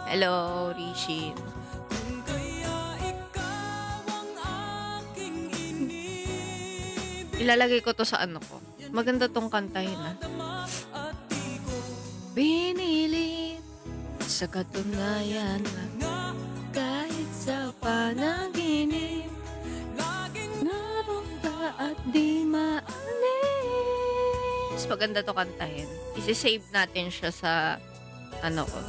Hello, Rishin. Ilalagay ko to sa ano ko. Maganda tong kantahin Binilit sa katunayan na kahit sa panaginip naroon ka at di maalis. Maganda to kantahin. Isi-save natin siya sa ano ko.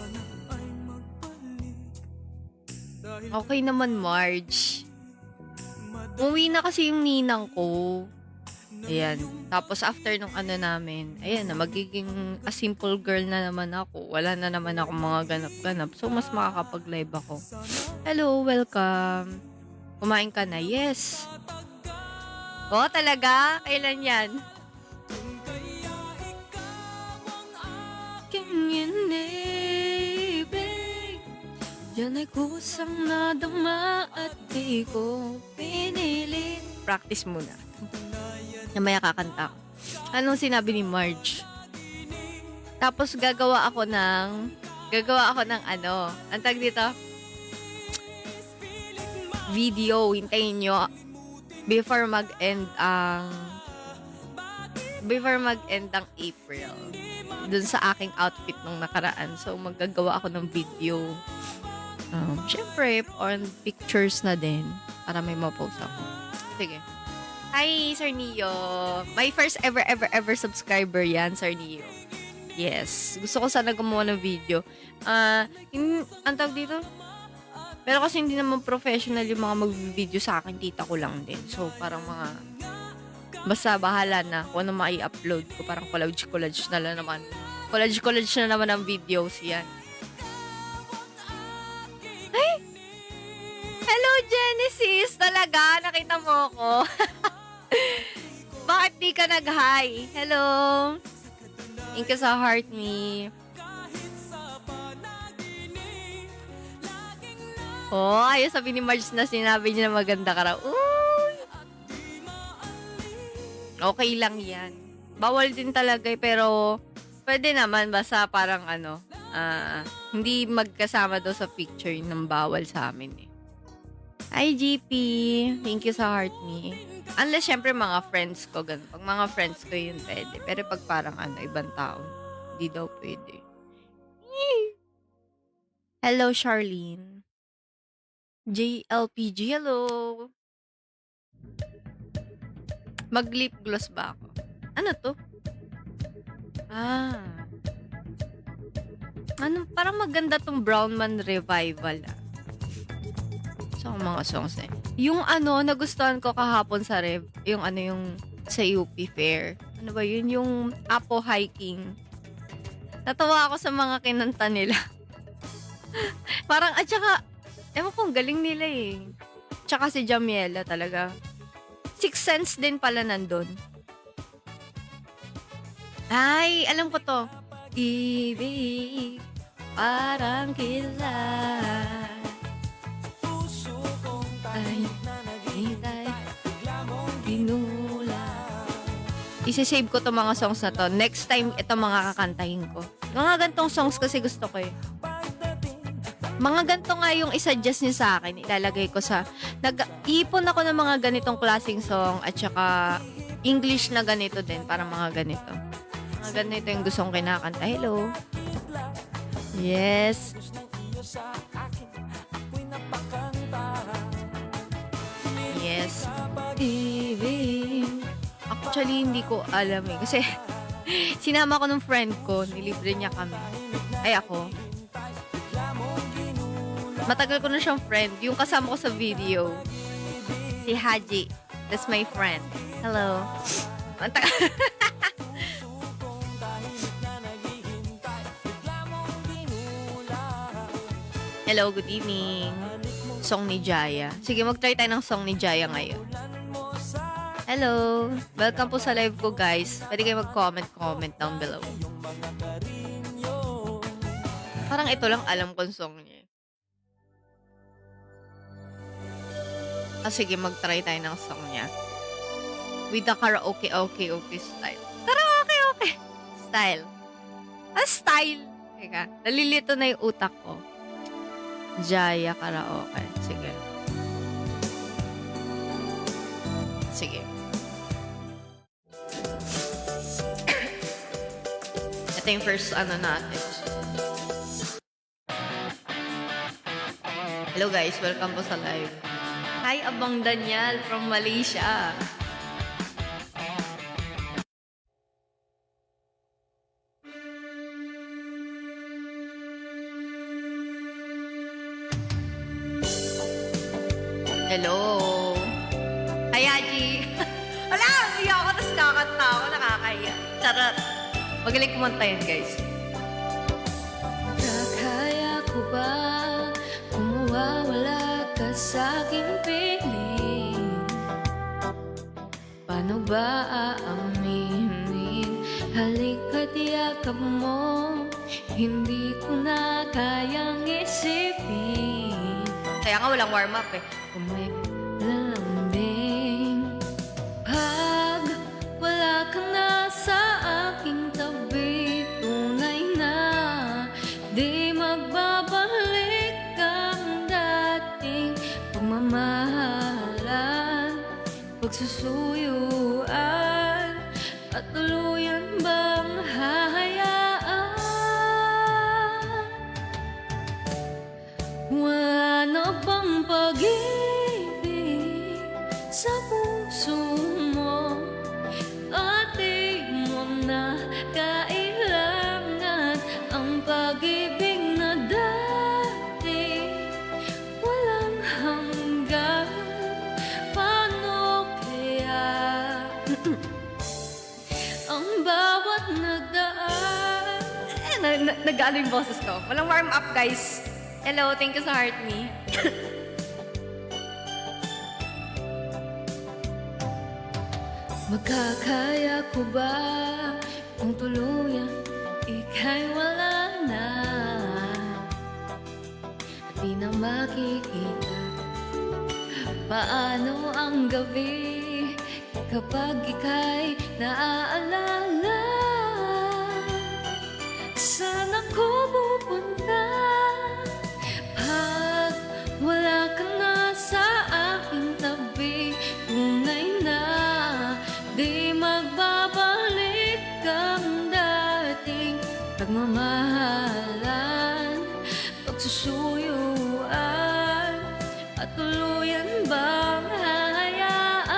Okay naman, Marge. Umuwi na kasi yung ninang ko. Ayan. Tapos after nung ano namin, ayan na, magiging a simple girl na naman ako. Wala na naman ako mga ganap-ganap. So, mas makakapag-live ako. Hello, welcome. Kumain ka na? Yes. Oh, talaga? Kailan yan? Yan ay kusang nadama at di ko pinilit. Practice muna. Namaya kakanta ko. Anong sinabi ni Marge? Tapos gagawa ako ng ano, ang tag dito? Video. Hintayin nyo before mag-end ang April. Dun sa aking outfit nung nakaraan. So, magagawa ako ng video. Syempre, on pictures na din para may ma-post ako. Sige. Hi, Sir Neo. My first ever subscriber yan, Sir Neo. Yes. Gusto ko sana gumawa ng video. Ang tawag dito? Pero kasi hindi naman professional yung mga mag-video sa akin. Tita ko lang din. So, parang mga basta bahala na kung ano mai-upload ko. Parang collage na lang naman. Collage na naman ang videos yan. Hello, Genesis! Talaga? Nakita mo ako? Bakit di ka nag-hi? Hello? Thank you sa heart me. Oh, ayos sabi ni Marge na sinabi niya na maganda ka raw. Uy! Okay lang yan. Bawal din talaga pero pwede naman basta parang hindi magkasama daw sa picture ng bawal sa amin eh. Hi, GP. Thank you sa heart me. Unless, syempre, mga friends ko. Ganun. Pag mga friends ko, yun pwede. Pero pag parang ibang tao, hindi daw pwede. Hello, Charlene. JLPG, hello. Mag-lip gloss ba ako? Ano to? Parang maganda tong Brown Man Revival So, mga songs na yung nagustuhan ko kahapon sa Rev, yung sa UP Fair. Ano ba yun? Yung Apo Hiking. Natawa ako sa mga kinanta nila. Parang, at saka, ewan kong galing nila eh. Tsaka si Jamiela talaga. Sixth Sense din pala nandun. Ay, alam ko to. Ibig, parang kilala. Isi-save ko to mga songs na to. Next time, ito mga kakantahin ko. Mga gantong songs kasi gusto ko eh. Mga ganto nga yung isa-adjust niyo sa akin. Ilalagay ko sa... Nag-iipon ako ng mga ganitong klaseng song at saka English na ganito din. Para mga ganito. Mga ganito yung gustong kinakanta. Hello. Yes. Yes. Actually, hindi ko alam eh. Kasi, sinama ko ng friend ko. Nilibre niya kami. Ay, ako. Matagal ko na siyang friend. Yung kasama ko sa video. Si Haji. That's my friend. Hello. Hello, good evening. Song ni Jaya. Sige, mag-try tayo ng song ni Jaya ngayon. Hello. Welcome po sa live ko, guys. Pwede kayo mag-comment down below. Parang ito lang alam kong song niya. Sige, mag-try tayo ng song niya. With the karaoke style. Karaoke style. Style. Teka, nalilito na yung utak ko. Jaya Karaoke. Sige. Sige. Ito yung first natin. Hello guys, welcome po sa live. Hi, Abang Daniel from Malaysia. Hello. Hi, Haji. Wala, hindi ako. Tapos kakanta ako. Nakakaya. Charot. Magaling kumanta yun, guys. Nakaya ko ba kung mawawala ka sa aking piling? Paano ba aaminin? Halika't yakap mo, hindi ko na kayang isipin. Kaya nga walang warm-up eh. Kung may lalambing, pag wala ka na sa aking tabi, tunay na di magbabalik ang dating pagmamahalan, pagsusuyuan, at tuluyan bang hahayaan? Wala na bang pag-ibig sa puso mo? At di mo na kailangan ang pag-ibig na dati walang hanggan. Paano kaya ang bawat nagdaan? Nag-ano yung boses ko. Walang warm-up, guys. Hello, thank you sa heart me. Magkakaya ko ba kung tuluyan ika'y wala na at di na makikita? Paano ang gabi kapag ika'y naaalala? Saan ako pupunta pag wala ka na sa aking tabi? Tunay na di magbabalik ang dating pagmamahalan, pagsusuyuan, at tuluyan bang hahayaan?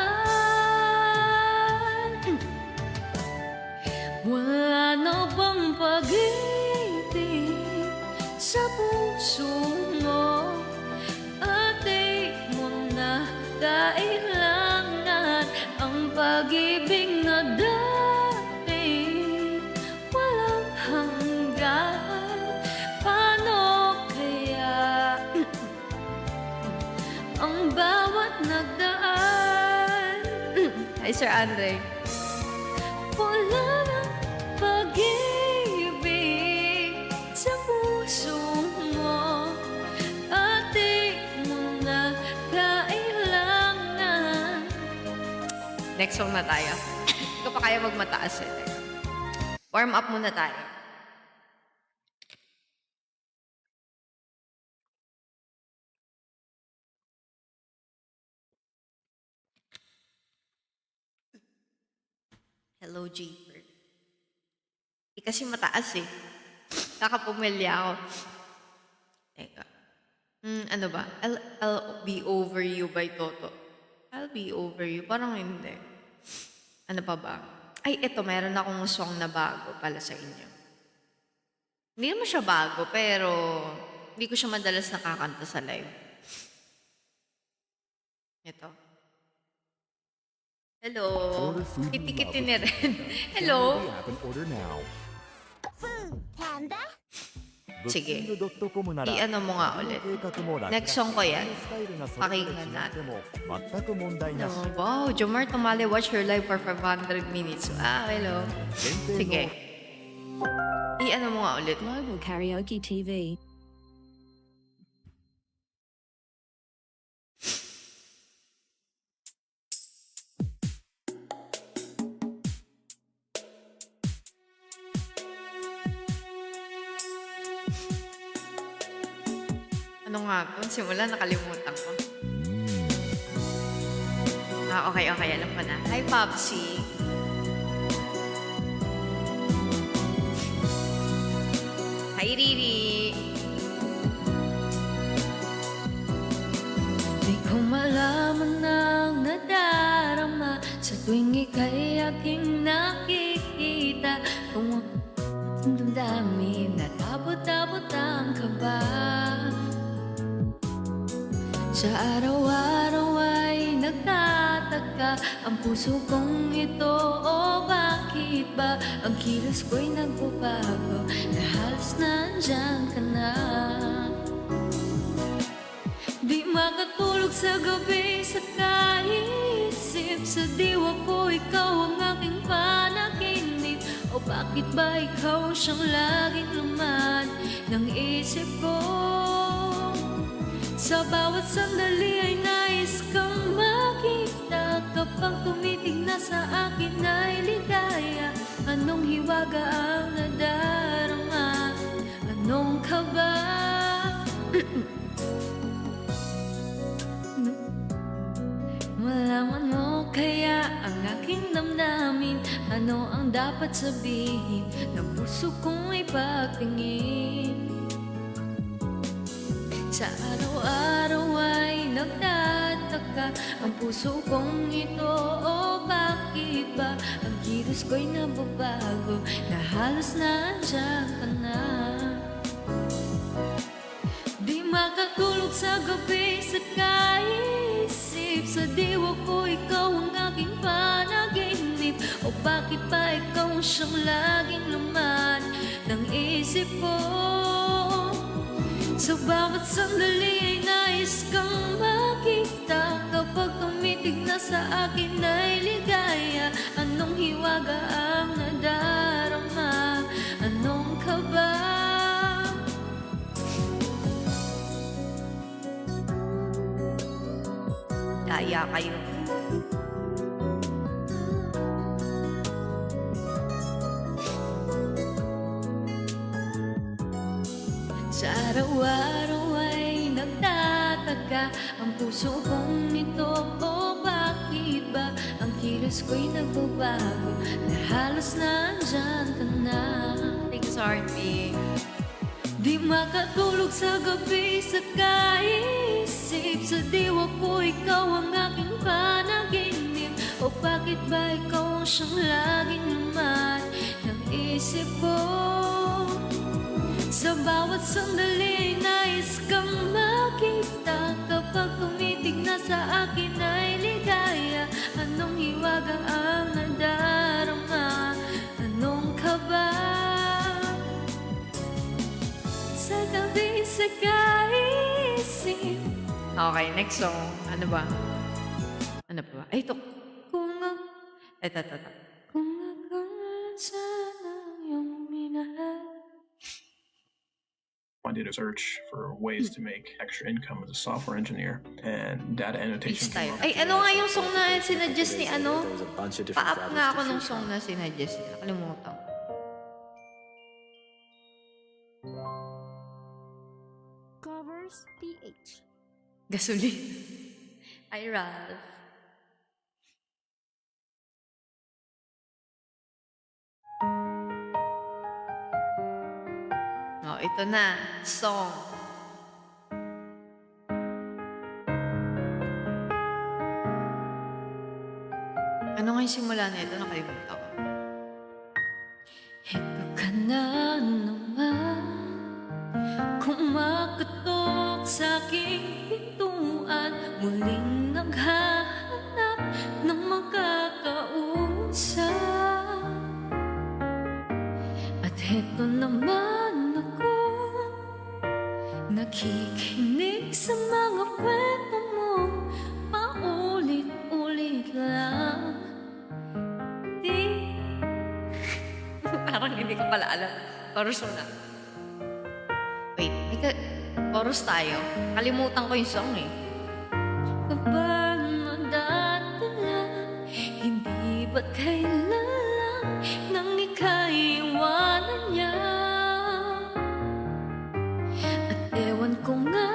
Wala na bang pag-ibig sa puso mo? At di mo na kailangan ang pag-ibig na dati walang hanggan. Paano kaya ang bawat nagdaan? Hi, Sir Andre. Wala na pag-ibig sa puso mo at di mo na kailangan. Next song na tayo. Hindi ko pa kaya magmataas eh. Warm up muna tayo. Hello, Japer. Kasi mataas eh. Kakapumilya ako. Teka. Ano ba? I'll be over you by Toto. I'll be over you. Parang hindi. Ano pa ba? Ay, eto, meron akong song na bago pala sa inyo. Hindi naman siya bago, pero hindi ko siya madalas nakakanta sa live. Ito. Hello. Order food you Kiti-kiti love. ni Ren. Hello. Download the app and order now. Sige. Booking.com なら I-ano mo nga ulit. 計画も楽だ Next song ko yan. スタイルがそれぞれ違っても全く問題なし Oh, wow, Jomar Tamale watch her live for 500 minutes. Ah, hello. 限定 Sige. の I-ano mo nga ulit. Global Karaoke TV. Ano nga 'to? Simula nakalimutan ko. Okay, okay. Alam ko na. Hi, Popsi. Hi, Riri. Di ko malaman ang nadarama sa tuwing ika'y aking nakikita. Kung ang damdamin na tabot-tabot ang kaba. Sa araw-araw ay nagtataka ang puso kong ito. O bakit ba ang kilos ko'y nagbabago na halos nandyan ka na? Di makatulog sa gabi sa kaisip. Sa diwa ko ikaw ang aking panaginip. O bakit ba ikaw siyang laging laman ng isip ko? Sa bawat sandali ay nais kang makita. Kapag tumitig na sa akin ay ligaya. Anong hiwaga ang nadarama? Anong kaba? Malaman mo kaya ang aking damdamin. Ano ang dapat sabihin ng puso kong ipagtingin? Sa araw-araw ay nagtataka ang puso kong ito. O bakit ba ang kilos ko'y nababago na halos nandyan ka na? Di makatulog sa gabi sa kaisip. Sa diwa ko ikaw ang aking panaginip. O bakit ba ikaw siyang laging laman ng isip ko? Sa bawat sandali ay nais kang makita. Kapag tumitig na sa akin ay ligaya. Anong hiwaga ang nadarama? Anong kaba? Daya kayo. Sa araw-araw ay nagtataka ang puso kong ito. O bakit ba ang kilos ko'y nagbabago na halos nandyan ka na? Thanks, Artie. Di makatulog sa gabi sa kaisip. Sa diwa ko ikaw ang aking panaginip. O bakit ba ikaw ang siyang laging laman ng isip ko? Sa bawat sandali ay nais kang makita. Kapag tumitig na sa akin ay ligaya. Anong hiwaga ang nadarama? Anong kaba? Sa gabi sa kaisip. Okay, next song. Ano ba? Ano pa ba? Ay, ito. Kung ang Ito. Kung akala sana yung minahal. I did a search for ways to make extra income as a software engineer, and data annotation Each came time. up. Ay, ano nga yung song na sinadjust ni ano? There's a bunch of different Pa-up drivers nga to ako nung choose song from. na sinadjust niya. Nakalimutan ko. Covers PH. Gasolina. Ay, Ralph. Oh, ito na. Song. Ano nga yung simula na ito? Nakalimutan ko. Ito ka na naman, kumakatok sa aking pintuan. Muling naghahanap ng makakausap. At heto naman ako, nakikinig sa mga kwento mo. Paulit-ulit lang. Di Parang hindi ko pala alam. Chorus na. Wait, chorus tayo. Kalimutan ko yung song eh. ka ba madadala? Hindi ba't kailan lang nang ika'y iwanan niya? At ewan ko nga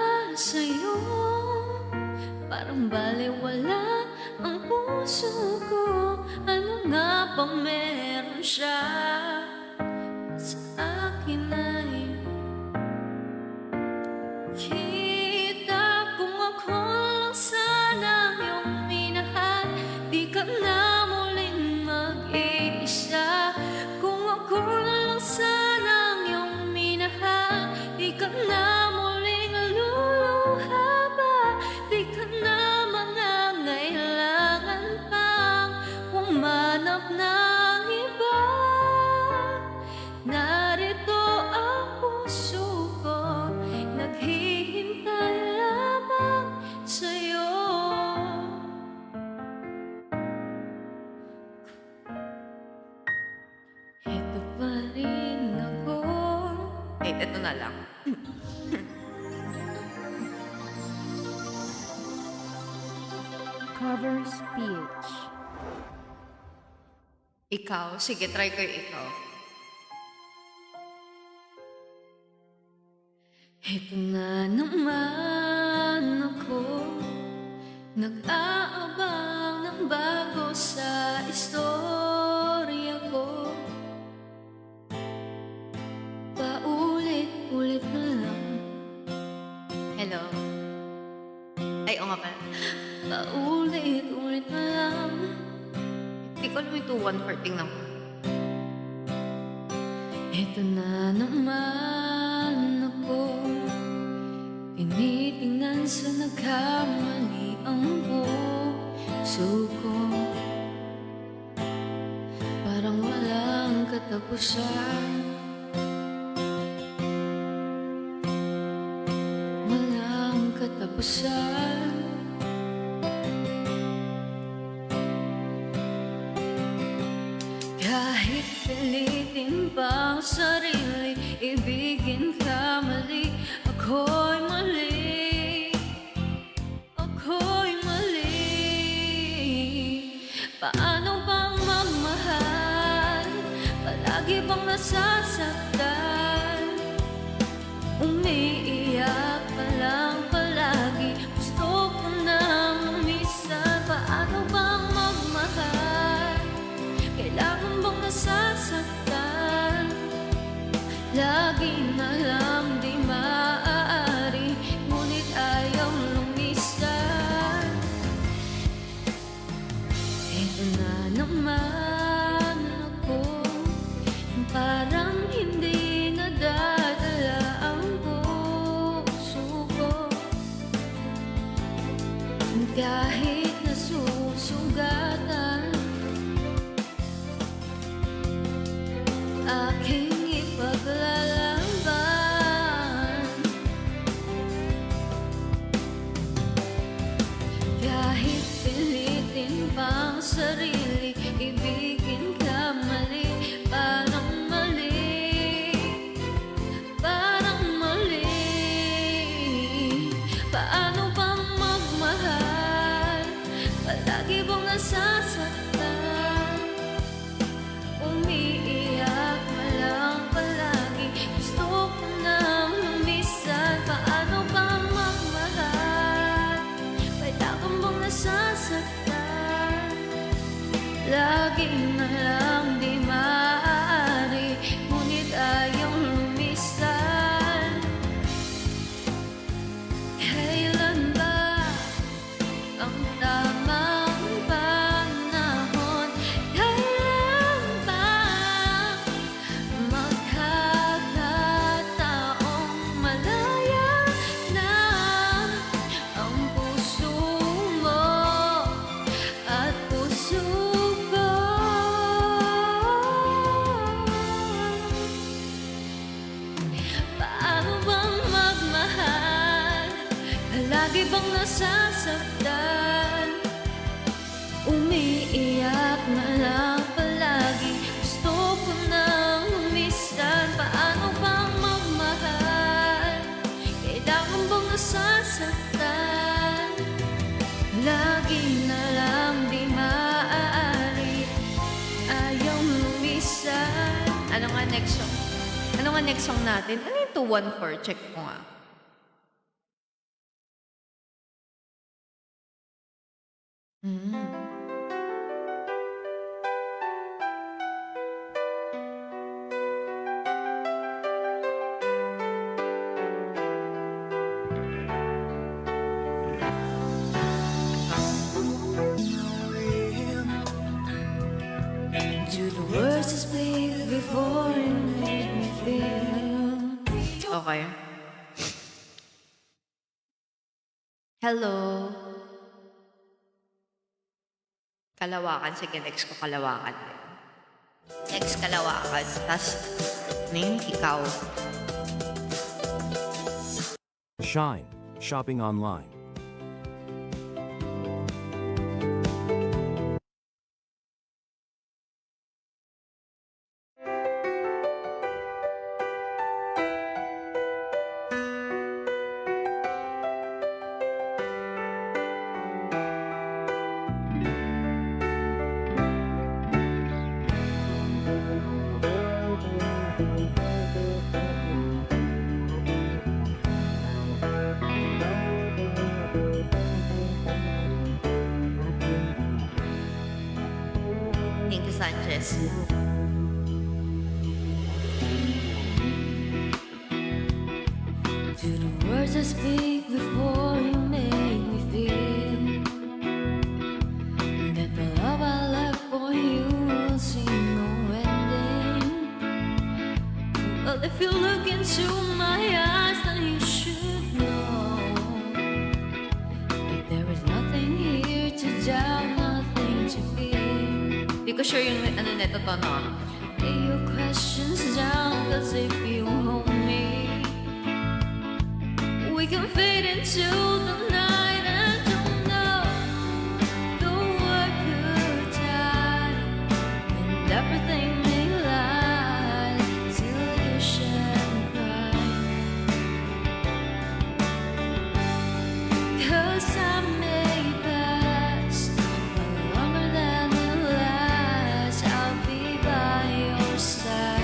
Baliwala ang puso ko. Ano nga ba meron siya sa akin ay kita kung ako lang sanang iyong minahal. Di ka na muling mag-iisa. Kung ako lang sanang iyong minahal. Di ka na muling luluha pa. Di ka na mangangailangan pang humanap ng iba. Narito ang puso ko, naghihintay lamang sa'yo. Ito pa rin ako. Wait, ito na lang. Covers PH. Ikaw. Sige, try ko yung ikaw. Ito na naman ako, nag-aabang ng bago sa istorya ko. Paulit-ulit na lang, Hello? Ay, oo nga pala. paulit-ulit na lang. Hindi ko alam yung 2-1-4. Tingnan ko. Ito na naman ako, tinitingnan sa nagkamali ang puso ko. Parang walang katapusan, walang katapusan. Kahit pilitin pa ang sarili, ibigin ka mali. Ako'y mali, ako'y mali. Paano bang magmahal? Palagi bang nasasaktan? Umiiyak pa lang palagi. Gusto ko nang umisan. Paano bang magmahal? Kailangan bang nasasaktan? Lagi na lang di maaari, ngunit ayaw lumisan. Ito na naman ako, parang hindi nadadala ang puso ko. Kahit nasusugatan, aking ipaglalaban. Kahit pilitin pang sarili, ibigin ka mali. Parang mali, parang mali. Paano bang magmahal? Palagi bang nasasaktan? Umiiyak na lang palagi. Gusto ko nang lumisan. Paano bang magmahal? Kailangan bang nasasaktan? Lagi na lang di maaari, ngunit ayaw lumisan. Kailan ba ang tamang panahon? Kailan ba magkakataong malaya na ang puso mo at puso ko? Paano bang magmahal? Palagi bang nasasaktan? Umiiyak na lang palagi. Gusto ko nang lumisan. Paano bang magmahal? Kailangan bang nasasaktan? Lagi na lang di maaari, ayaw lumisan. Ano nga next song? Ano nga next song natin? Ano yung 2-1-4? Check ko nga. Mm. Do the words I speak before you make me feel. Okay. Hello. Kalawakan. Sige, next ko Kalawakan. Next Kalawakan. Tapos, name, ikaw. Shine, shopping online. Thank you, Sanchez. Do the words I speak before you make me feel that the love I left for you will see no ending. Well, if you look into my eyes, then you should know that there is nothing here to doubt, nothing to fear. Di ko sure yung ano neto to, no? Lay your questions down, 'cause if you hold me, we can fade into the night and don't know the word goodbye, and everything may lie till you shed and cry. 'Cause I may pass, but longer than it lasts, I'll be by your side.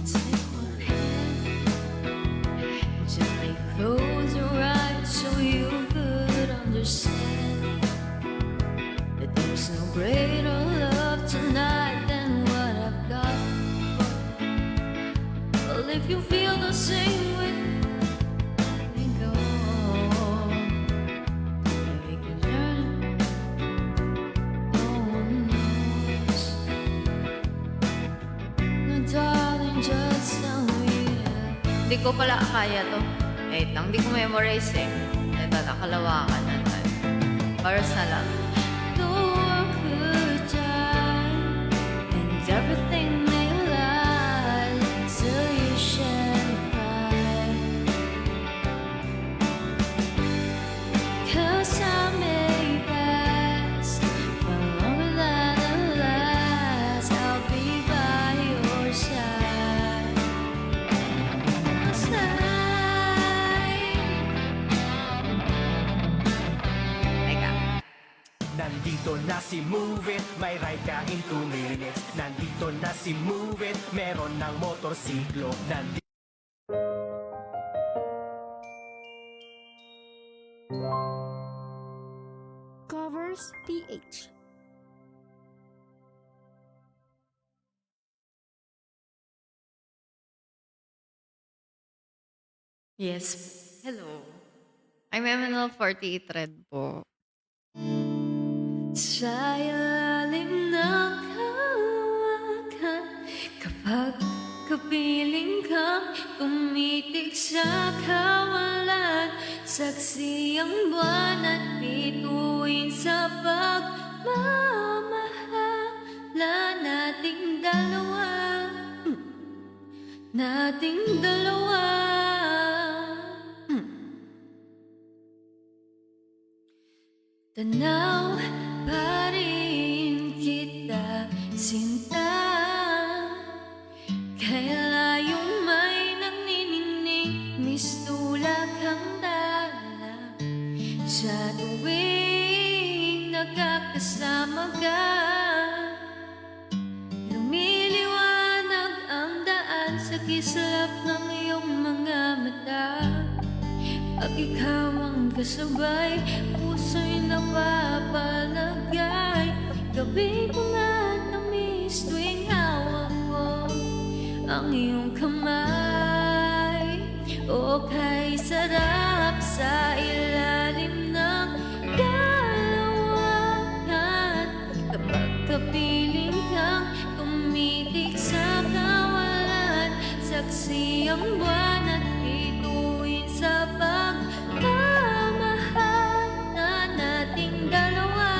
Take my hand, gently close your eyes so you could understand that there's no greater love tonight than what I've got. Well, if you feel the same way, let me go. We can journey, no one knows. No, darling, just tell me that. Hindi ko pala kaya to. Wait lang, hindi ko memorize eh. Ito na, Kalawakan na tayo. Chorus na lang. The world could die, and everything may lie till you shed and cry. 'Cause I may pass, but longer than it lasts, I'll be by your side. Teka. Nandito na si Move It, may ride ka in 2 minutes. Nandito na si Move It, meron ng motorsiklo. Nandito Covers PH. Yes. Hello. I'm MNL48 Red po. Sa ilalim ng kawakan, kapag kapiling kang tumitig sa kawalan, saksi ang buwan at bituin sa pagmamahala nating dalawa, nating dalawa. Tanaw pa rin kita, sinta, kay layong may nagniningning, mistulak ang kislap ng iyong mga mata. Pag ikaw ang kasabay, puso'y napapalagay. Gabi ko na na-miss tuwing hawak ko ang iyong kamay. O kay sarap sa ilalim ng dalawahan, kapag kapiling kang tumitik sa kawalan. Saksi ang buwan at bituin sa pagmamahal na nating dalawa,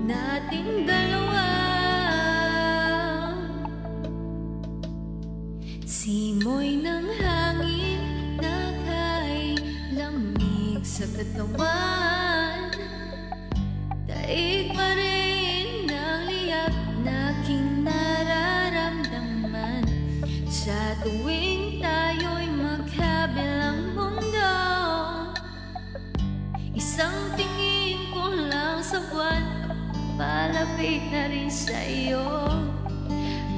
nating dalawa. Simoy ng hangin na kay lamig sa katawan, daig pa rin ang liyak na aking nararamdaman. Sa tuwing tayo'y magkabilang mundo, isang tingin ko lang sa buwan, palapit na rin sa iyo.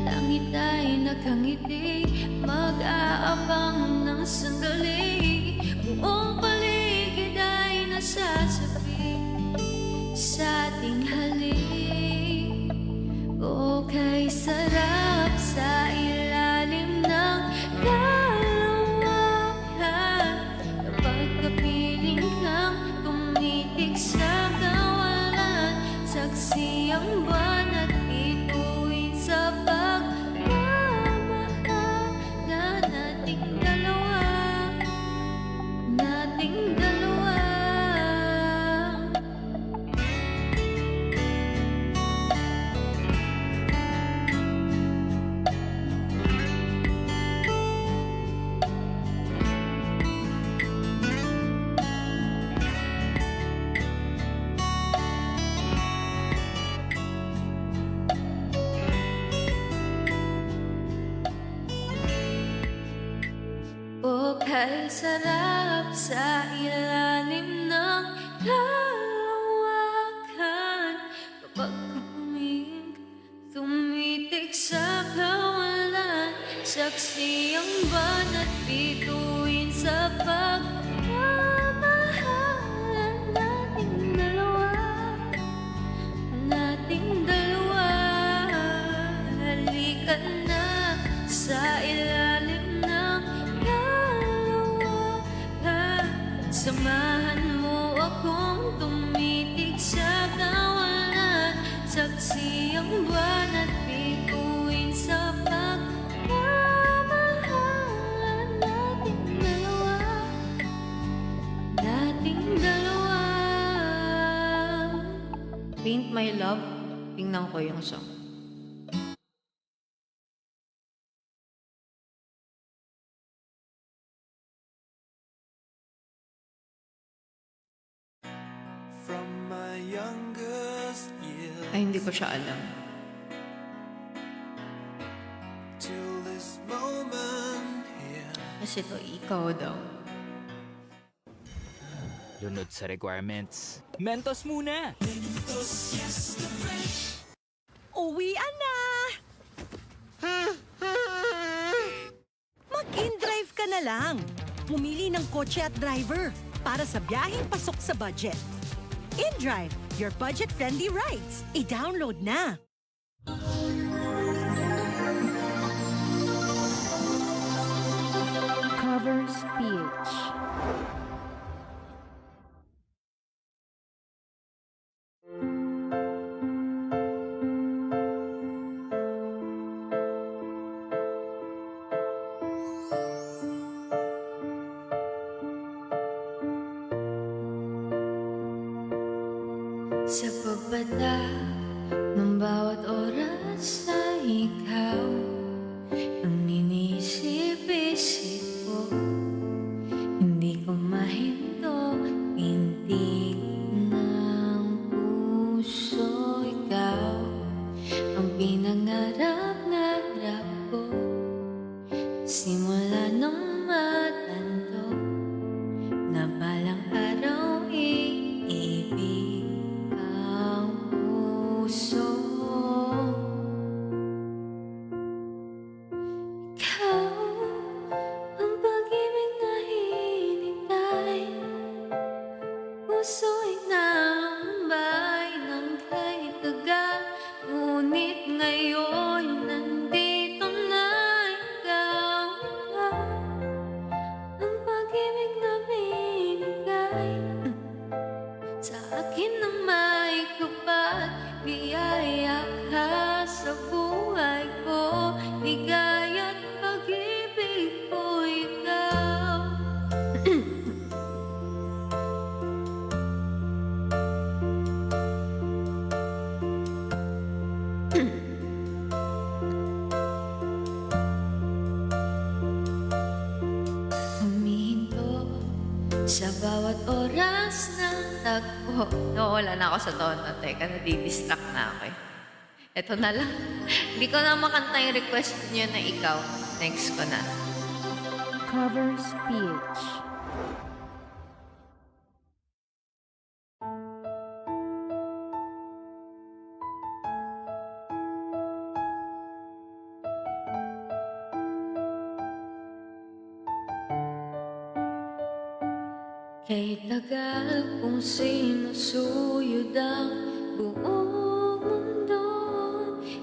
Langit ay nakangiti, mag-aabang ng sandali. Buong paligid ay nasasabi sa ating halik. O kay sarap sa ilalim ng dalawahan, kapag kapiling kang tumitik sa kawalan. Saksi ang buwan at bituin sa pagmamahal na nating dalawa, nating dalawa. O kay sarap sa ilalim ng kalawakan, kapag tumitik sa kawalan. Saksi ang buwan at bituin sa pagmamahalan nating dalawa, nating dalawa. Halika na sa ilalim ng dalawahan, samahan mo akong tumitik sa kawalan. Saksi ang buwan at bituin sa pagmamahalan nating dalawa, nating dalawa. Paint My Love, tingnan ko yung song. From my youngest years Ay, hindi ko siya alam. till this moment here. Kasi ito, ikaw daw. Lunod sa requirements. Mentos muna! Uwian na! Mag-in-drive ka na lang. Pumili ng kotse at driver para sa biyaheng pasok sa budget. InDrive, your budget-friendly rides. I-download na. Covers PH. Sa pagbata ng bawat oras na ikaw ang inisip-isip ko, hindi ko mahinto, pintig ng puso. Ikaw ang pinangarap-ngarap ko, simula nung matanto na balang araw iibig ang puso. Sa bawat oras na Tagpo. Nawala na ako sa tono. Teka, nadidistract na ako eh. Ito na lang. Hindi ko na makanta yung request niyo na ikaw. Next ko na. Covers PH. Kay tagal kung sinusuyod ang buong mundo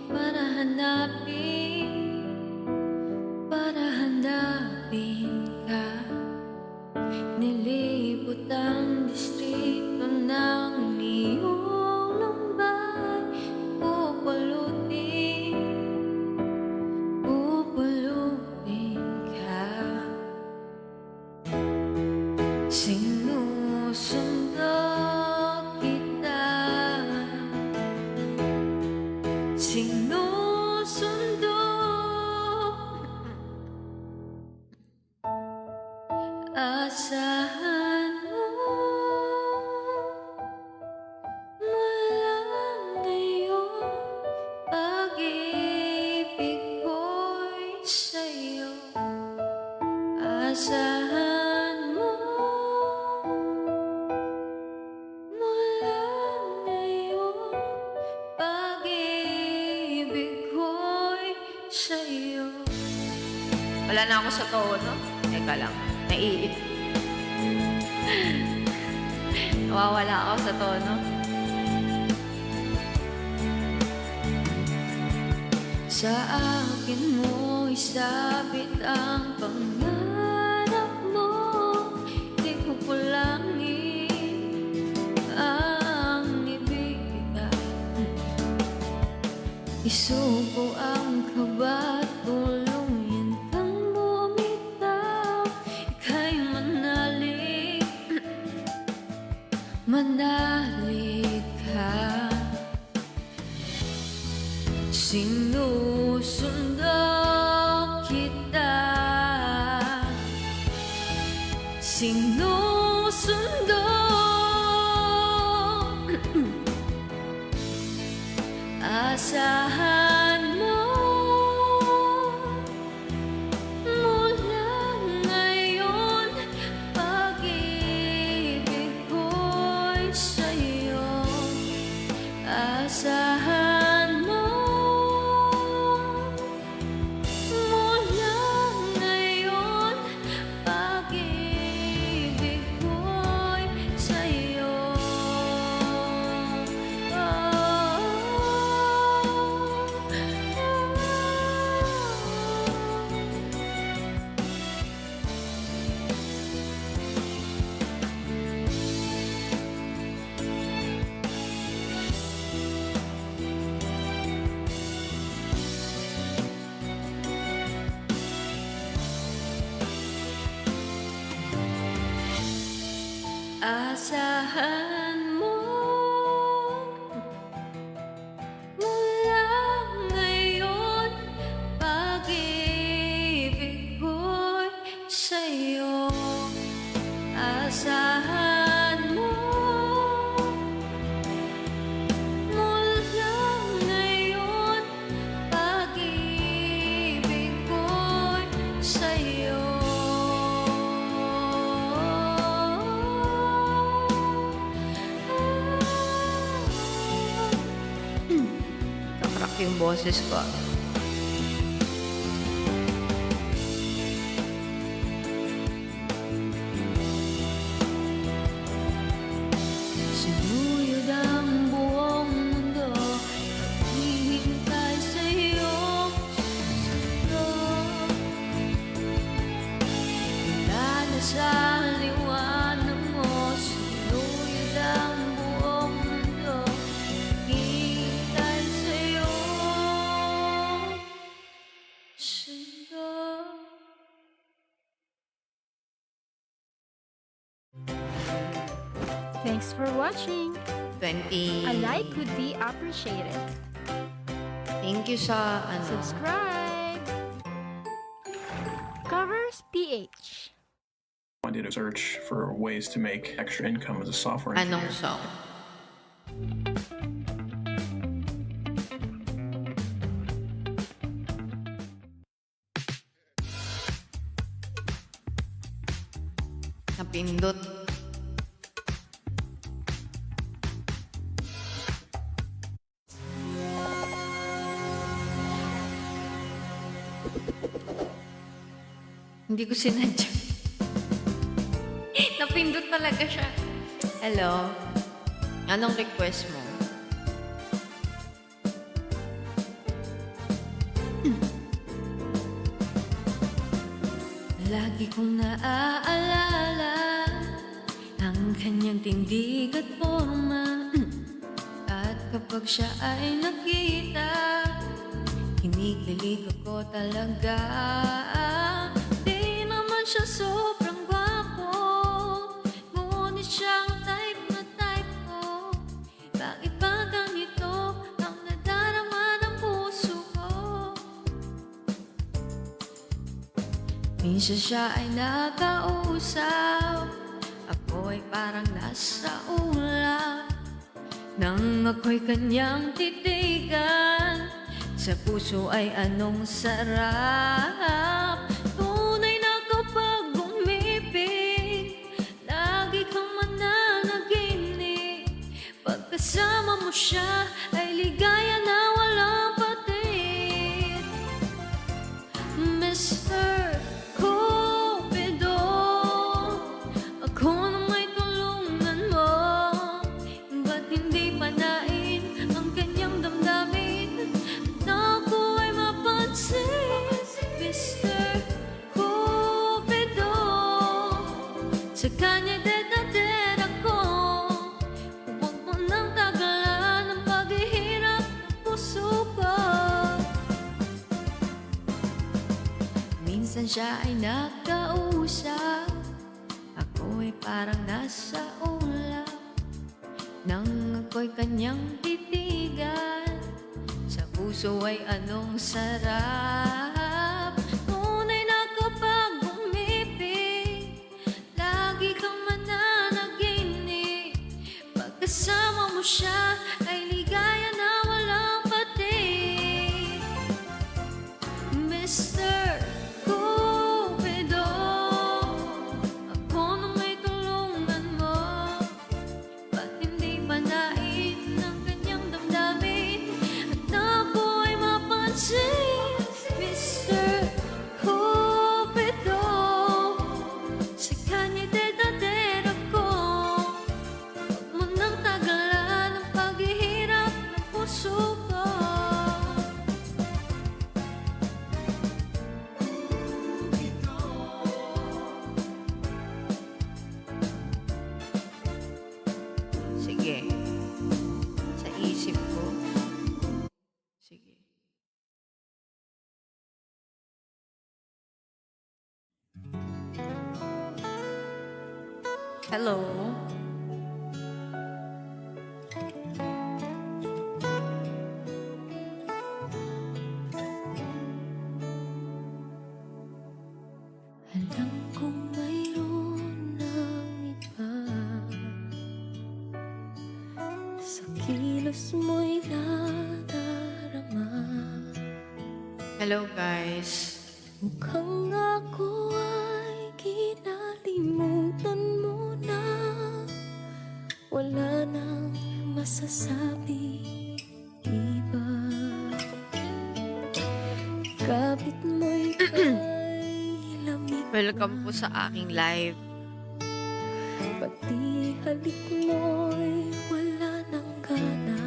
para hanapin ka. Nilibot ang distrito ng iyong lumbay. Pupulutin ka. Sinusundo kita. Sinusundo. Asahan mo mula ngayon, pag-ibig ko'y sa'yo. Asahan mo mula ngayon, pag-ibig ko'y sa'yo. Wala na ako sa tono. Teka lang. Naiit. Nawawala ako sa tono. Sa akin mo isabit ang pangarap mo. Di ko pulangin ang ibig kita. Isuko ang kaba, tuluyan kang bumitaw. Ika'y manalig ka. Sinusundo kita. Sinusundo. Asahan mo mula ngayon, pag-ibig ko'y sa'yo. Asahan mo mula ngayon, pag-ibig ko'y sa'yo. Asahan mo mula ngayon, pag-ibig ko'y sa'yo. Asahan mo mula ngayon, pag-ibig ko'y sa'yo. Kakrak yung boses ko. Sinuyod ang buong mundo, naghihintay sa'yo. Wala na sa liwanag mo. Sinuyod ang buong mundo, naghihintay sa'yo. Sundo. Thanks for watching. 20. A like would be appreciated. Thank you sa Subscribe. Covers PH. I did a search for ways to make extra income as a software Anong engineer. song? Napindot. Hindi ko sinadya. Napindot talaga siya. Hello? Anong request mo? Lagi kong naaalala ang kanyang tindig at forma. At kapag siya ay nakita, kinikilig ako talaga. Di naman siya sobrang gwapo, ngunit siyang type na type ko. Bakit ba ganito ang nadarama ng puso ko? Minsan siya ay nakausap, ako ay parang nasa ulap. Nang ako'y kanyang titigan, sa puso ay anong sarap. Tunay na kapag umibig, lagi kang mananaginip. Pagkasama mo siya ay ligaya na walang patid. Mr. Cupido, ako na may tulungan mo. Ba't hindi panain ang kanyang damdamin na ako ay mapansin? Mr. Cupido, sa kanya dead ako. Huwag mo nang tagalan ang paghihirap ng puso ko. Minsan siya ay nakausap, ako ay parang nasa ulap. Nang ako'y kanyang titigan, sa puso ay anong sarap. Tunay na kapag umibig, lagi kang mananaginip. Pagkasama mo siya ay ligaya na walang patid. Mr. Cupido, ako na may tulungan mo. Ba't hindi panain ang kanyang damdamin at ako ay mapansin? Mr. Cupido, sa kanya dead ako. Huwag mo nang tagalan ang paghihirap ng puso ko. Sige. Sa isip ko. Sige. Hello? Alam kong mayroon ng iba, sa kilos mo'y nadarama. Hello, guys. Mukhang ako ay kinalimutan mo na. Wala nang masasabi iba. Kapit mo'y kay lamig na. Welcome po sa aking live. Pati halik mo'y wala nang gana.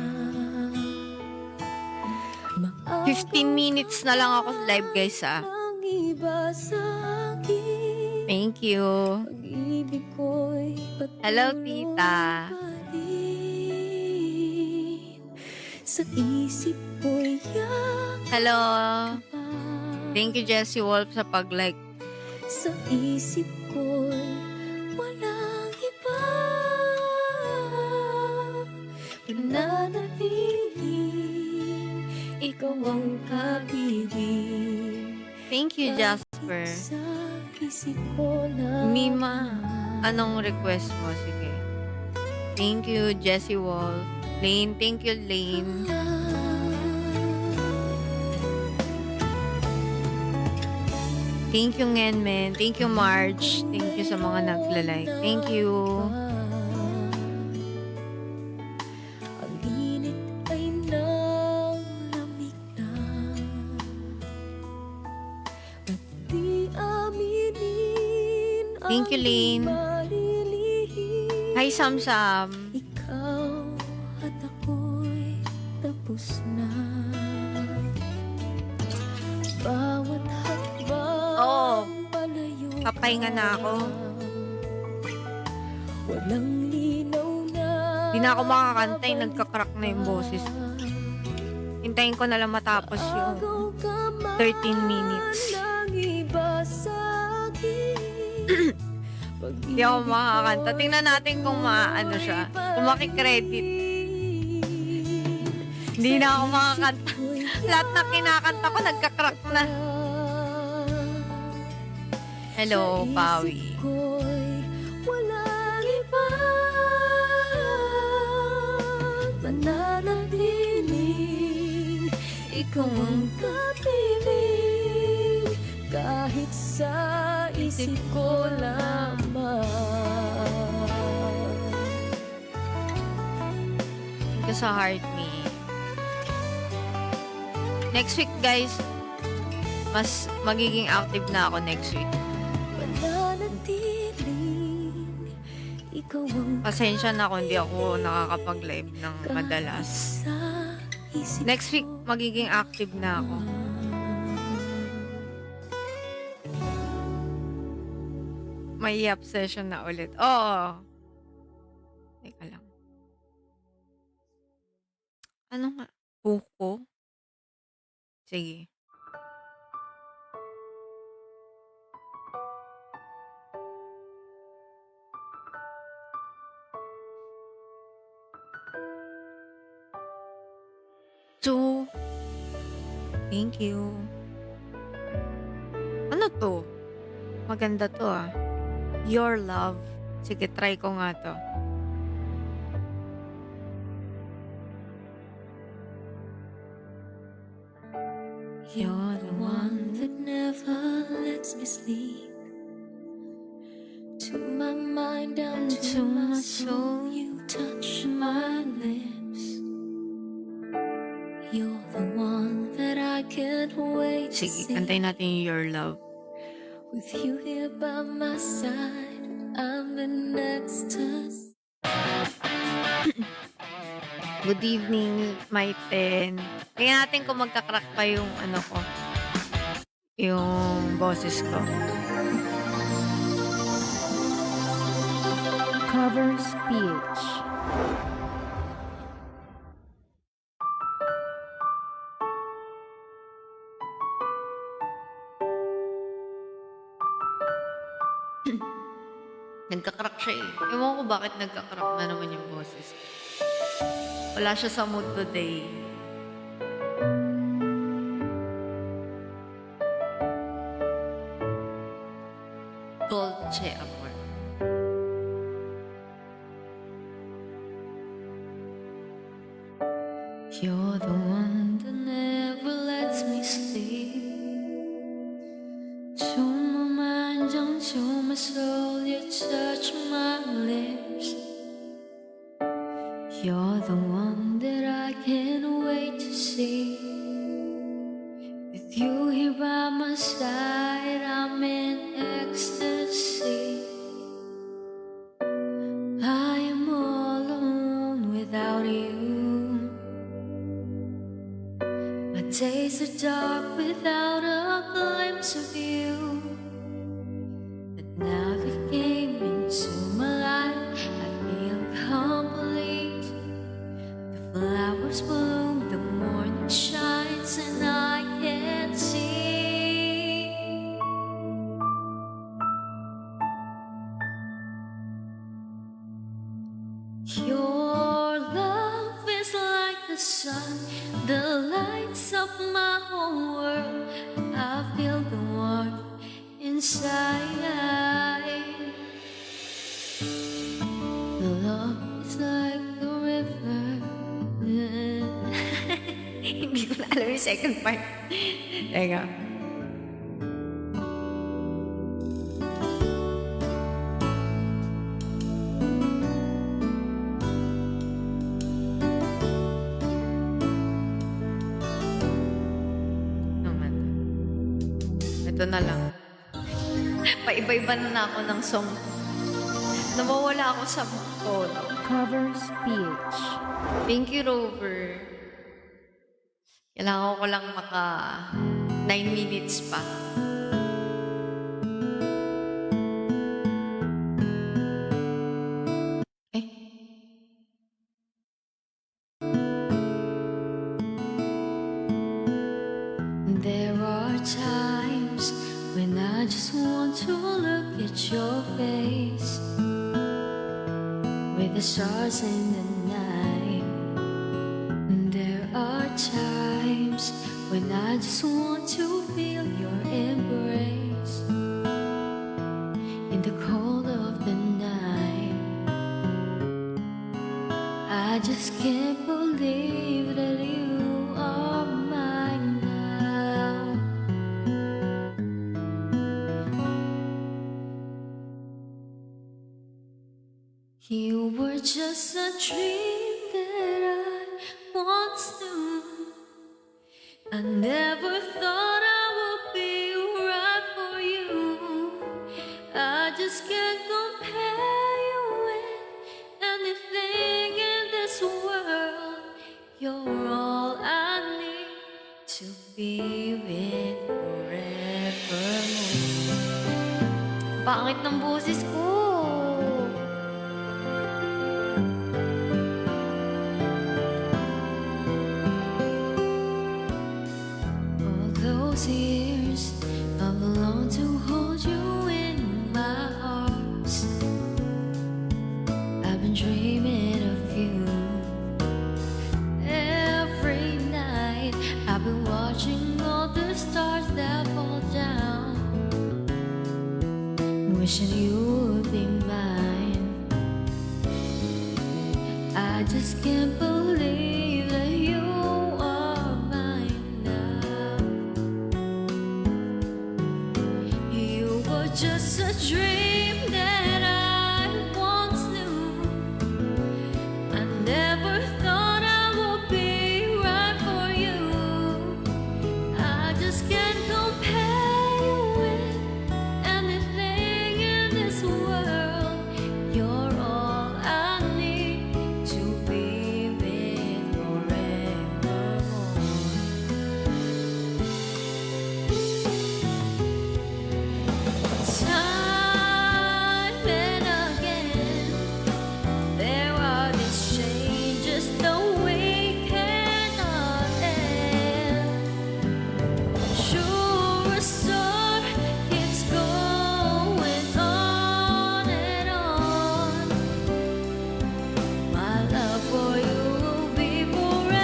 15 minutes na lang ako sa live, guys, ah. Ang iba sa akin, Thank you. pag-ibig ko'y Hello, patuloy tita. pa din. Sa isip ko'y Hello. yakap. Thank you, Jessie Wolf, sa pag-like. Sa isip ko'y walang iba. Nananatiling ikaw ang kabibig. Thank you, Jasper. Sa isip ko na Mima, anong request mo? Sige. Thank you, Jessie Wolf. Lane, thank you, Lane. Thank you, Ngenmen. Thank you, Marge. Thank you sa mga nagla-like. Thank you. Ang init ay nalamig na at di aminin Thank you, Lane. malilihim. Hi, Sam-Sam. Ikaw at ako'y tapos na. Bawat hakbang Oo. palayo Papahinga na ako. walang linaw na Di na ako makakantay. Nagka-crack na yung boses. Hintayin ko na lang matapos yung 13 minutes. Di ako makakanta. Tingnan natin kung maano siya. Kung makikredit. Hindi na ako makakanta. Lahat na kinakanta ko, nagka-crack na. Hello, Pawi. Walang iba mananatiling ikaw ang kapiling kahit sa isip ko lamang. Thank you sa heart me. Next week, guys, mas magiging active na ako next week. Mananatiling ikaw ang Pasensya na kung hindi ako nakakapag-live ng madalas. sa isip Next week, magiging active na ako. May obsession na ulit. Oo. Teka lang. Ano nga? Buko? Sige. So, thank you. Ano to? Maganda to ah. Your love. Sige, try ko nga to. You're the one that never lets me sleep. To my mind, down to my soul, you touch my lips. You're the one that I can't wait to Sige, see. kantayin natin yung Your Love. With you here by my side, I'm in ecstasy. Good evening, Maiten. Tingnan natin kung magka-crack pa yung ano ko. Yung boses ko. Covers PH. Nagka-crack siya eh. Ewan ko bakit nagka-crack na naman yung boses ko. Wala siya sa mood today. Dolce Amor. You're the one that never lets me sleep. To my mind, down to my soul, you touch my lips. You're the one that I can't wait to see. With you here by my side, I'm in ecstasy. I am all alone without you. My days are dark without a glimpse of you. But now you came into my life, I feel complete. The flowers bloom, the morning shines, and I can see. Your love is like the sun that lights up my whole world. I feel the second part. Teka. Naman. Ito na lang. Paiba-iba na ako ng song. Nawawala ako sa tono. Covers PH. Thank you, Rover. Kailangan ko lang maka 9 minutes pa. Eh. There are times when I just want to look at your face with the stars in the night. There are times when I just want to feel your embrace in the cold of the night. I just can't believe that you are mine now. You were just a dream that I once knew. I never thought I would be right for you. I just can't compare you with anything in this world. You're all I need to be with forevermore. Pangit ng boses ko. All those years I've longed to hold you in my arms. I've been dreaming of you every night. I've been watching all the stars that fall down, wishing you would be mine. I just can't believe that you are mine now. You were just a dream that I once knew. I never thought I would be right for you. I just can't compare you with anything in this world. You're all I need to be with forevermore. Time and again, there are these changes that we cannot end. Sure, a story keeps going on and on. My love for you will be forevermore.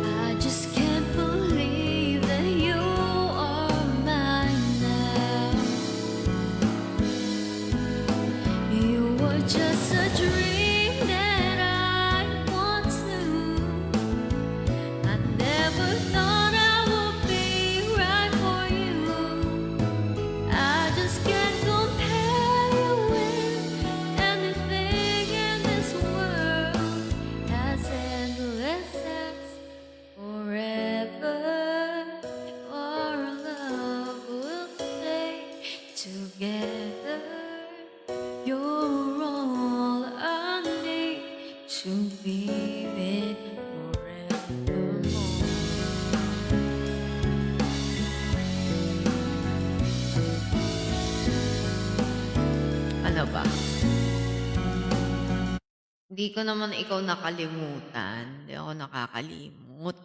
I just can't believe that you are mine now. You were just a dream that I once knew. I never thought I would be right for you. I just can't compare you with anything in this world. As endless as forever, our love will stay together. You're all I need to be with forevermore. Ano ba? Hindi ko naman ikaw nakalimutan. Hindi ako nakakalimot.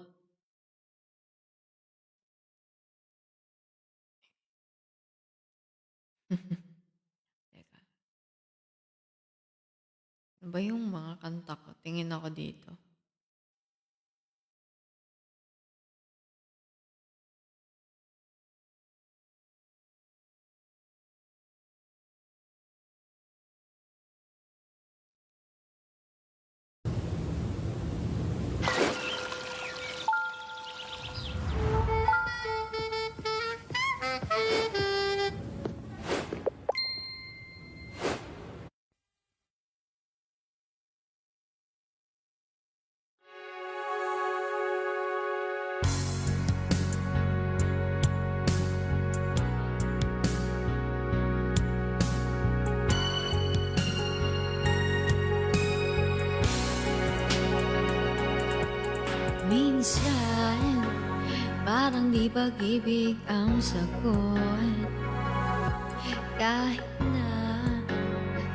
Ano ba yung mga kanta ko? Tingin ako dito. Minsan, parang di pag-ibig ang sagot. Kahit na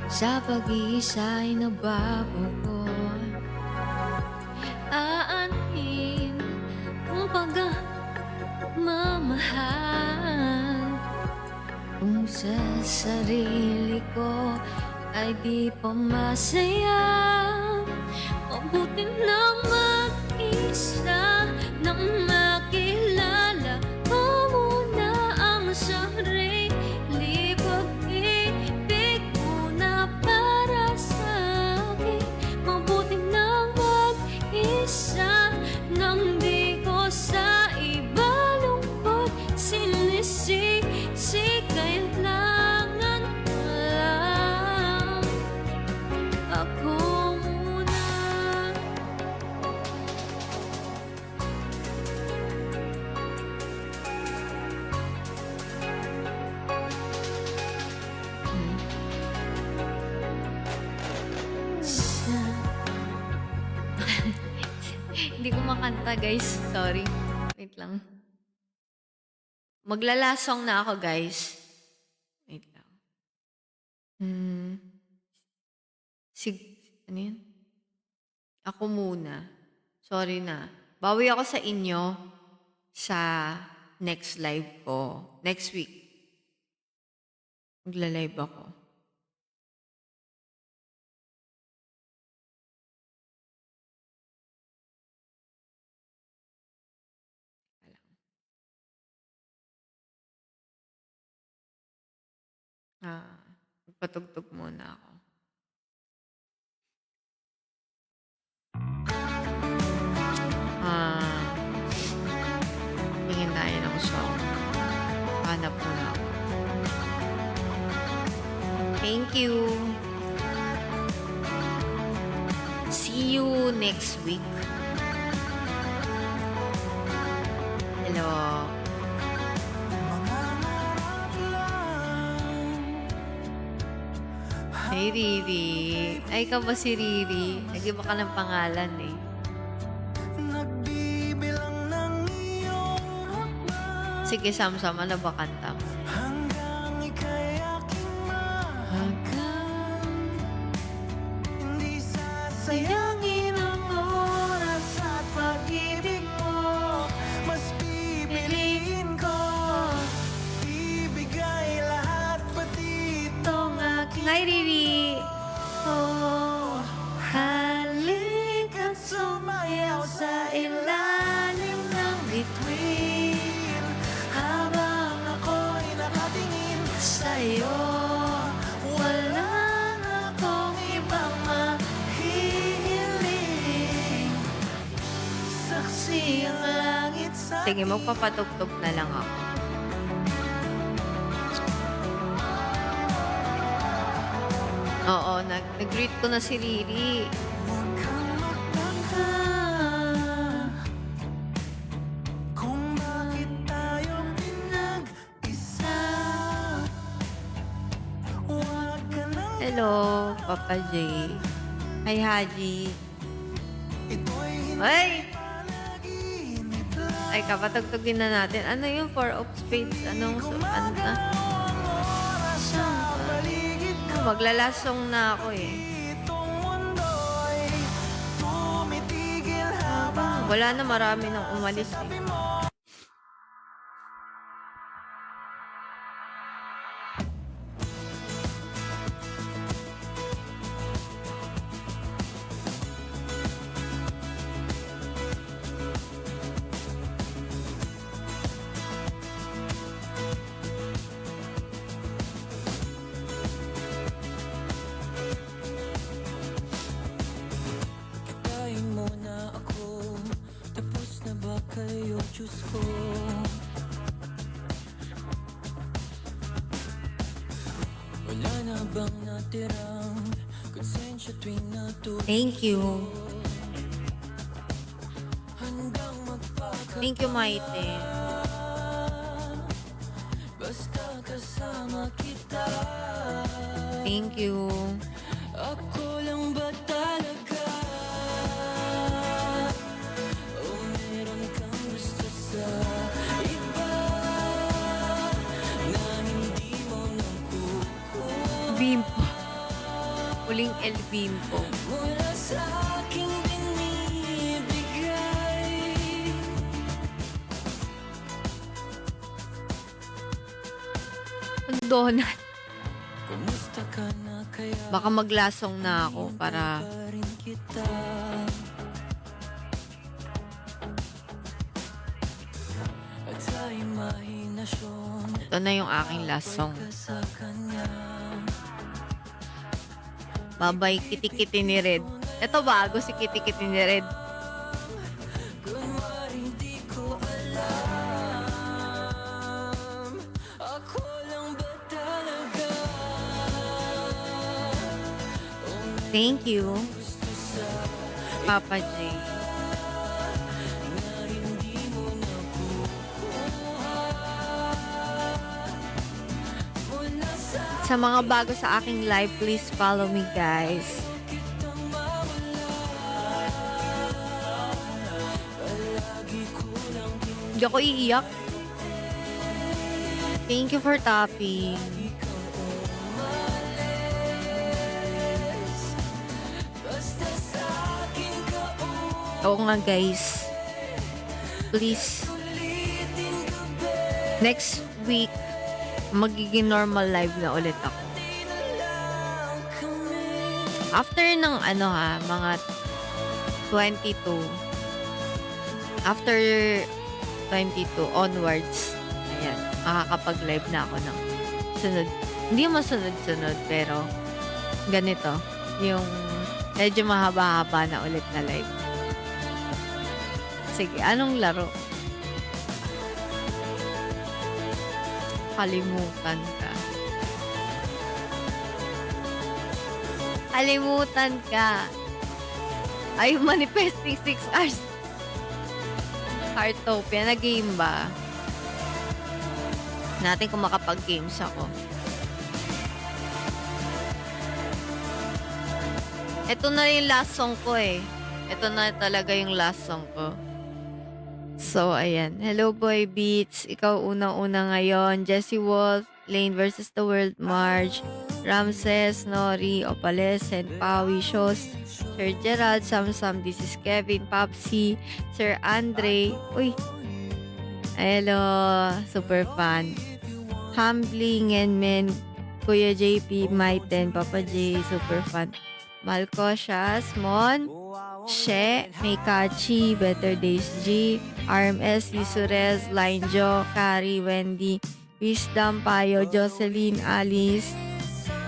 sa pag-iisa'y nababagot. Aanhin ang pagmamahal. Kung sa sarili ko ay di pa masaya, mabuti nang mag-isa nang makilala ko muna ang sarili. Pag-ibig muna para sa akin. Mabuti nang mag-isa nang di ko sa iba lungkot sinisisi. Kailangan ko lang ako muna. Hindi ko makanta, guys. Sorry. Wait lang. Maglalasong na ako, guys. Wait lang. Ano yun? Ako muna. Sorry na. Bawi ako sa inyo sa next live ko. Next week. Magla-live ako. Magpatugtog muna ako. Tingin tayo ng song. Hanap muna ako. Thank you. See you next week. Hello. Hey, Riri. Ay, ikaw ba si Riri? Nag-iba ka ng pangalan eh. Sige, Samsam, ano ba kanta mo? Sayangin ang oras at pag-ibig mo. Mas pipiliin ko ibigay lahat pati itong aking. Hi, Riri! Oh, halik at sumayaw sa ilalim ng bituin habang ako'y nakatingin sa'yo. Wala akong ibang mahihiling. Saksi ang langit sa. Sige, magpapatugtog na lang ako. Oo, nag-greet ko na si Riri. Huwag kang magtaka kung bakit tayo pinag-isa. Huwag ka nang. Hello, Papa J. Hi, Haji. Ay! Ay, kapatugtugin na natin. Ano yung Four of Spades? Anong kanta? Maglalasong na ako eh. Wala na, marami nang umalis eh. Thank you. Thank you, Maite. Thank you. Bimpo. Uling El Bimpo. Ang donut. Baka maglasong na ako para ito na yung aking last song. Babay Kiti-Kiti ni Red. Ito bago si Kiti-Kiti ni Red. Thank you, Papa J. Sa mga bago sa aking live, please follow me, guys. Hindi ako iiyak. Thank you for tapping. Oo nga, guys. Please. Next week, magiging normal live na ulit ako. After ng mga 22. After 22 onwards, ayan, makakapag-live na ako ng sunod. Hindi mo sunod-sunod, pero ganito, yung medyo mahaba-haba na ulit na live. Sige, anong laro? Kalimutan ka. Kalimutan ka. Ay, manifesting 6 hours. Heartopia. Na-game ba? Natin kung makapag-games ako. Ito na yung last song ko eh. Ito na talaga yung last song ko. So, ayan. Hello, Boy Beats. Ikaw unang-una ngayon. Jessie Wolf, Lane vs. The World, Marge, Ramses, Nori, Opales, and Pawi, Shos, Sir Gerald, Samsam, this is Kevin, Popsy, Sir Andre, uy, hello, super fan, Humbling and Men, Kuya JP, Maiten, Papa J, super fan, Malcosias, Mon, She, Meikachi, Better Days G, RMS, Yusurez, Line Jo, Kari, Wendy, Wisdom, Payo, Jocelyn, Alice,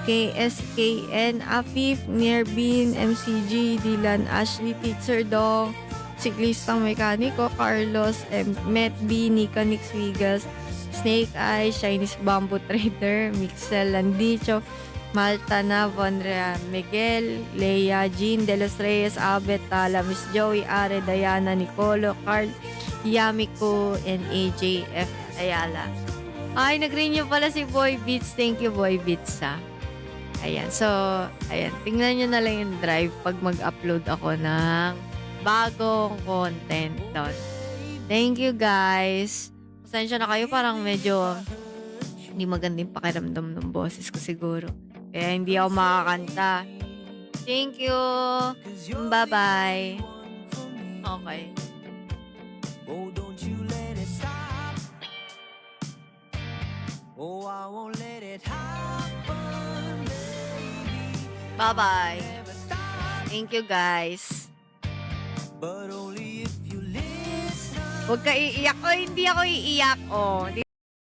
KSKN, Afif, Nerbin, MCG, Dylan, Ashley, Teacher Dong, Siklistang Mekaniko, Carlos, Met B, Nika, Nix Vigas, Snake Eye, Chinese Bamboo Trader, Mixel Landicho, Malta na, Vonrea, Miguel, Leia, Jean, De Los Reyes, Abet, Tala, Miss Joey, Are, Diana, Nicolo, Carl, Yamiko, and AJF Ayala. Ay, nag-renew pala si Boy Beats. Thank you, Boy Beats, ha. Ayan. So, ayan. Tingnan nyo na lang yung drive pag mag-upload ako ng bagong content doon. Thank you, guys. Pasensya na kayo. Parang medyo hindi magandang pakiramdam ng boses ko siguro. Kaya hindi ako makakanta. Thank you. Bye-bye. Okay. Oh, don't you let it stop. Oh, I won't let it happen, baby. Bye-bye. Thank you, guys. But only if you listen. Huwag ka iiyak. O, hindi ako iiyak. O,